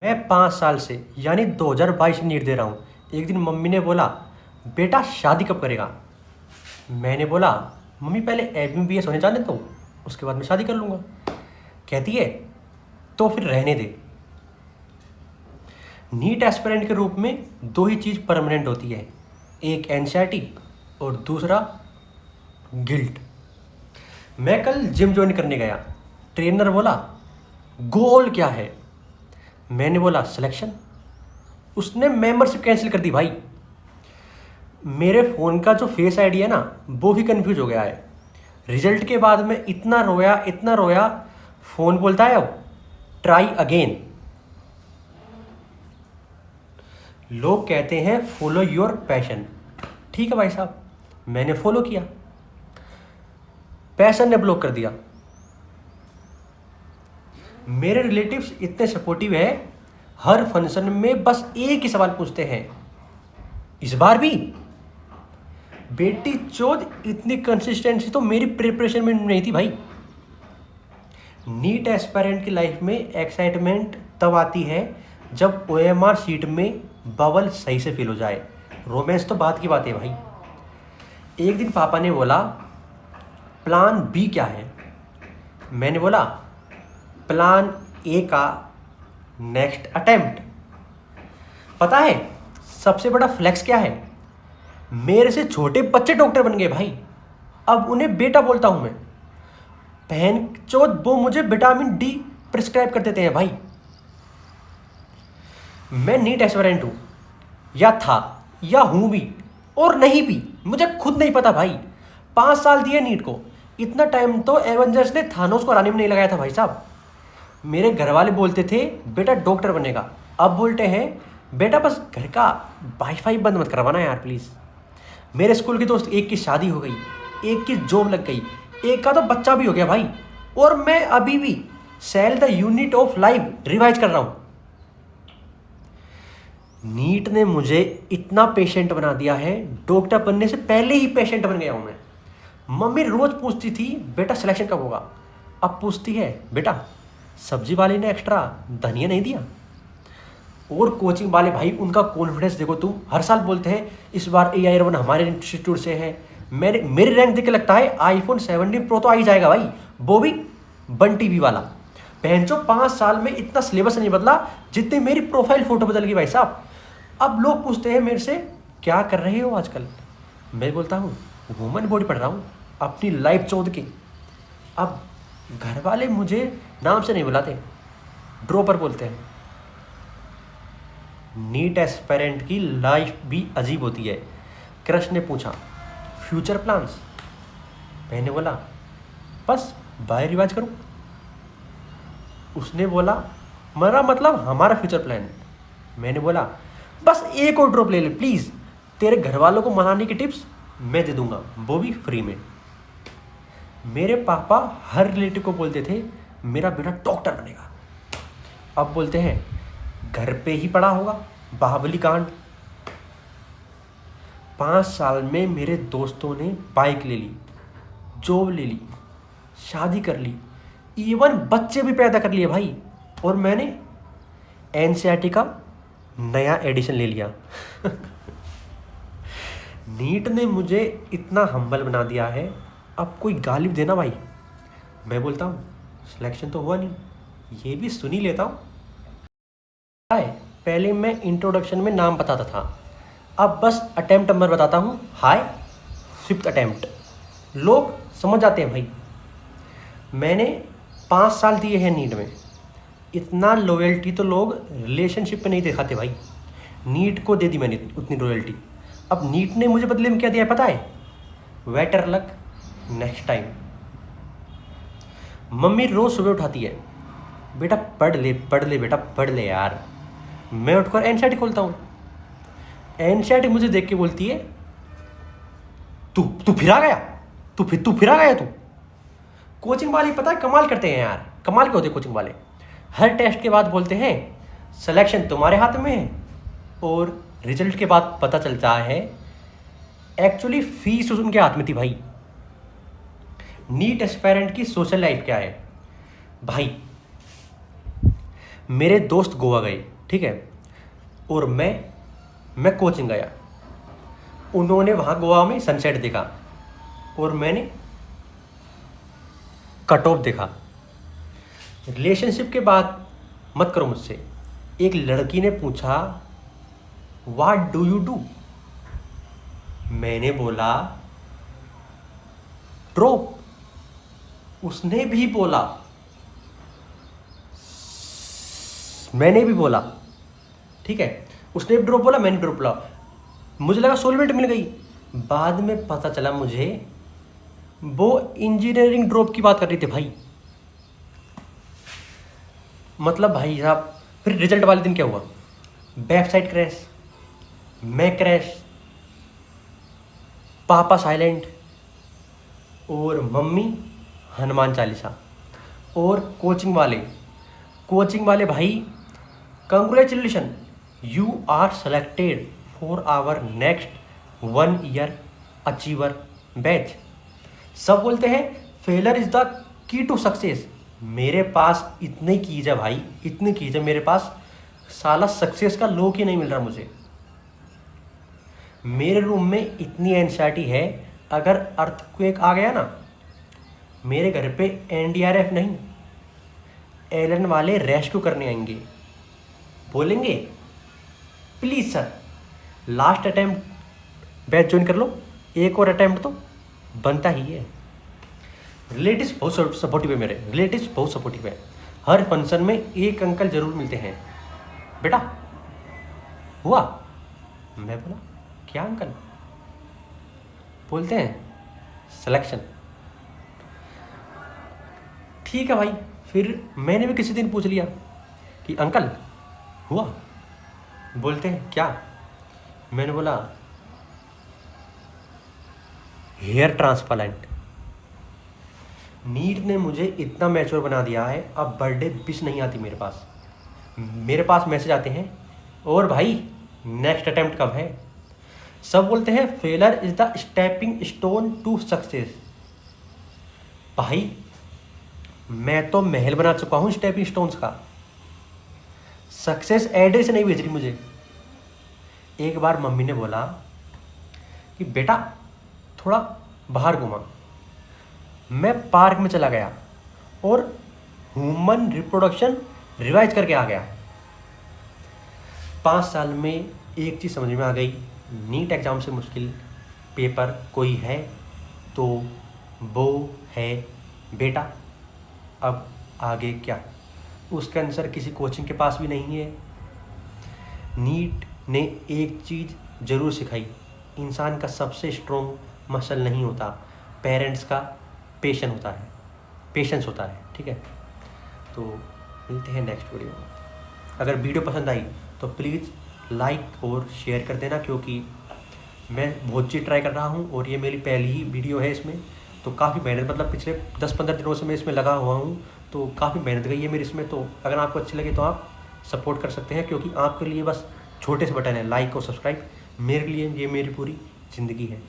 मैं 5 साल से यानी 2022 नीट दे रहा हूँ। एक दिन मम्मी ने बोला, बेटा शादी कब करेगा? मैंने बोला, मम्मी पहले MBBS होने जाने दो, उसके बाद मैं शादी कर लूँगा। कहती है, तो फिर रहने दे। नीट एस्पिरेंट के रूप में दो ही चीज़ परमानेंट होती है, एक एंजाइटी और दूसरा गिल्ट। मैं कल जिम ज्वाइन करने गया। ट्रेनर बोला, गोल क्या है? मैंने बोला, सिलेक्शन। उसने मेंबरशिप कैंसिल कर दी भाई। मेरे फ़ोन का जो फेस आईडी है ना, वो भी कंफ्यूज हो गया है। रिजल्ट के बाद मैं इतना रोया, फ़ोन बोलता है अब ट्राई अगेन। लोग कहते हैं फॉलो योर पैशन। ठीक है भाई साहब, मैंने फॉलो किया, पैशन ने ब्लॉक कर दिया। मेरे रिलेटिव्स इतने सपोर्टिव है, हर फंक्शन में बस एक ही सवाल पूछते हैं, इस बार भी? बेटी चोद, इतनी कंसिस्टेंसी तो मेरी प्रिपरेशन में नहीं थी भाई। नीट एस्पायरेंट की लाइफ में एक्साइटमेंट तब आती है जब OMR सीट में बबल सही से फिल हो जाए। रोमांस तो बात की बात है भाई। एक दिन पापा ने बोला, प्लान बी क्या है? मैंने बोला, प्लान ए का नेक्स्ट अटेम्प्ट। पता है सबसे बड़ा फ्लेक्स क्या है? मेरे से छोटे बच्चे डॉक्टर बन गए भाई। अब उन्हें बेटा बोलता हूं मैं। बहन चोद, वो मुझे विटामिन D प्रिस्क्राइब कर देते हैं भाई। मैं नीट एस्पिरेंट हूं, या था, या हूं भी, और नहीं भी, मुझे खुद नहीं पता भाई। 5 साल दिए नीट को। इतना टाइम तो एवेंजर्स ने थानोस को हराने में नहीं लगाया था भाई साहब। मेरे घर वाले बोलते थे बेटा डॉक्टर बनेगा, अब बोलते हैं बेटा बस घर का वाईफाई बंद मत करवाना यार प्लीज़। मेरे स्कूल के दोस्त एक की शादी हो गई, एक की जॉब लग गई, एक का तो बच्चा भी हो गया भाई, और मैं अभी भी cell the unit of life revise कर रहा हूँ। नीट ने मुझे इतना पेशेंट बना दिया है, डॉक्टर बनने से पहले ही पेशेंट बन गया हूँ मैं। मम्मी रोज पूछती थी बेटा सिलेक्शन कब होगा, अब पूछती है बेटा सब्जी वाले ने एक्स्ट्रा धनिया नहीं दिया। और कोचिंग वाले भाई, उनका कॉन्फिडेंस देखो तुम। हर साल बोलते हैं इस बार AI-1 हमारे इंस्टीट्यूट से है। मेरी रैंक देख के लगता है iPhone 17 Pro तो आ ही जाएगा भाई, वो भी 1 TB वाला। पहनचो 5 साल में इतना सिलेबस नहीं बदला जितनी मेरी प्रोफाइल फोटो बदल गई भाई साहब। अब लोग पूछते हैं मेरे से, क्या कर रहे हो आजकल? मैं बोलता हूँ ह्यूमन बॉडी पढ़ रहा हूँ, अपनी लाइफ चोद के। अब घर वाले मुझे नाम से नहीं बुलाते, ड्रॉपर बोलते हैं। नीट एस्पिरेंट की लाइफ भी अजीब होती है। क्रश ने पूछा, फ्यूचर प्लान्स? मैंने बोला, बस बाय रिवाज करूं। उसने बोला, मेरा मतलब हमारा फ्यूचर प्लान। मैंने बोला, बस एक और ड्रॉप ले ले प्लीज़, तेरे घर वालों को मनाने की टिप्स मैं दे दूंगा, वो भी फ्री में। मेरे पापा हर रिलेटिव को बोलते थे मेरा बेटा डॉक्टर बनेगा। अब बोलते हैं घर पे ही पढ़ा होगा बाहुबली कांड। 5 साल में मेरे दोस्तों ने बाइक ले ली, जॉब ले ली, शादी कर ली, इवन बच्चे भी पैदा कर लिए भाई। और मैंने NCERT का नया एडिशन ले लिया। नीट ने मुझे इतना हम्बल बना दिया है, अब कोई गाली देना भाई, मैं बोलता हूँ सिलेक्शन तो हुआ नहीं, ये भी सुन ही लेता हूँ। पहले मैं इंट्रोडक्शन में नाम बताता था, अब बस अटेम्प्ट नंबर बताता हूँ। हाय 5th अटेम्प्ट। लोग समझ जाते हैं भाई। मैंने 5 साल दिए हैं नीट में। इतना लॉयल्टी तो लोग रिलेशनशिप में नहीं दिखाते भाई। नीट को दे दी मैंने उतनी लॉयल्टी। अब नीट ने मुझे बदले में क्या दिया है पता है? Better luck next time. Mummy रोज़ सुबह उठाती है, बेटा पढ़ ले बेटा पढ़ ले यार। मैं उठकर NCERT खोलता हूँ। NCERT मुझे देख के बोलती है, तू फिर आ गया, तू फिर आ गया तू। कोचिंग वाले पता है कमाल करते हैं यार, कमाल के होते कोचिंग वाले। हर टेस्ट के बाद बोलते हैं सिलेक्शन तुम्हारे हाथ में है, और रिजल्ट के बाद पता चलता है एक्चुअली फीस उनके हाथ में थी भाई। नीट एस्पिरेंट की सोशल लाइफ क्या है भाई? मेरे दोस्त गोवा गए, ठीक है, और मैं कोचिंग गया। उन्होंने वहाँ गोवा में सनसेट देखा और मैंने कट ऑफ देखा। रिलेशनशिप के बाद मत करो मुझसे। एक लड़की ने पूछा व्हाट डू यू डू, मैंने बोला ड्रॉप। उसने भी बोला, मैंने भी बोला, ठीक है, उसने भी ड्रॉप बोला, मैंने ड्रॉप बोला। मुझे लगा सोलमेट मिल गई। बाद में पता चला मुझे वो इंजीनियरिंग ड्रॉप की बात कर रही थी भाई। मतलब भाई साहब, फिर रिजल्ट वाले दिन क्या हुआ, वेबसाइट क्रैश, मैं क्रैश, पापा साइलेंट और मम्मी हनुमान चालीसा। और कोचिंग वाले भाई congratulation, you are selected for our next 1 year achiever batch. सब बोलते हैं failure is the key to success. मेरे पास इतनी कीज है भाई, इतनी कीज है मेरे पास, साला सक्सेस का लोक ही नहीं मिल रहा मुझे। मेरे रूम में इतनी एंजाइटी है, अगर अर्थक्वेक आ गया ना, मेरे घर पे एनडीआरएफ नहीं, एलन वाले रेस्क्यू करने आएंगे। बोलेंगे please sir last attempt batch join कर लो, एक और अटेम्प्ट तो बनता ही है। रिलेटिव्स बहुत सपोर्टिव है, मेरे रिलेटिव्स बहुत सपोर्टिव है। हर फंक्शन में एक अंकल जरूर मिलते हैं, बेटा हुआ, मैं बोला क्या अंकल, बोलते हैं सिलेक्शन। ठीक है भाई, फिर मैंने भी किसी दिन पूछ लिया कि अंकल हुआ, बोलते हैं क्या, मैंने बोला हेयर ट्रांसप्लांट। नीट ने मुझे इतना मैच्योर बना दिया है, अब बर्थडे विश नहीं आती मेरे पास मैसेज आते हैं और भाई नेक्स्ट अटेम्प्ट कब है। सब बोलते हैं failure is the stepping stone to success. भाई मैं तो महल बना चुका हूँ स्टेपिंग स्टोन्स का, सक्सेस एड्रेस नहीं भेज रही मुझे। एक बार मम्मी ने बोला कि बेटा थोड़ा बाहर घुमा। मैं पार्क में चला गया और ह्यूमन रिप्रोडक्शन रिवाइज करके आ गया। 5 साल में एक चीज़ समझ में आ गई, नीट एग्ज़ाम से मुश्किल पेपर कोई है तो वो है बेटा। अब आगे क्या, उसका आंसर किसी कोचिंग के पास भी नहीं है। नीट ने एक चीज़ ज़रूर सिखाई, इंसान का सबसे स्ट्रॉन्ग मसल नहीं होता, पेरेंट्स का पेशेंस होता है, ठीक है। तो मिलते हैं नेक्स्ट वीडियो में। अगर वीडियो पसंद आई तो प्लीज़ लाइक और शेयर कर देना, क्योंकि मैं बहुत चीज़ ट्राई कर रहा हूँ और ये मेरी पहली ही वीडियो है इसमें, तो काफ़ी मेहनत, मतलब पिछले 10-15 दिनों से मैं इसमें लगा हुआ हूँ, तो काफ़ी मेहनत गई है मेरी इसमें। तो अगर आपको अच्छी लगे तो आप सपोर्ट कर सकते हैं, क्योंकि आपके लिए बस छोटे से बटन है लाइक और सब्सक्राइब, मेरे लिए ये मेरी पूरी ज़िंदगी है।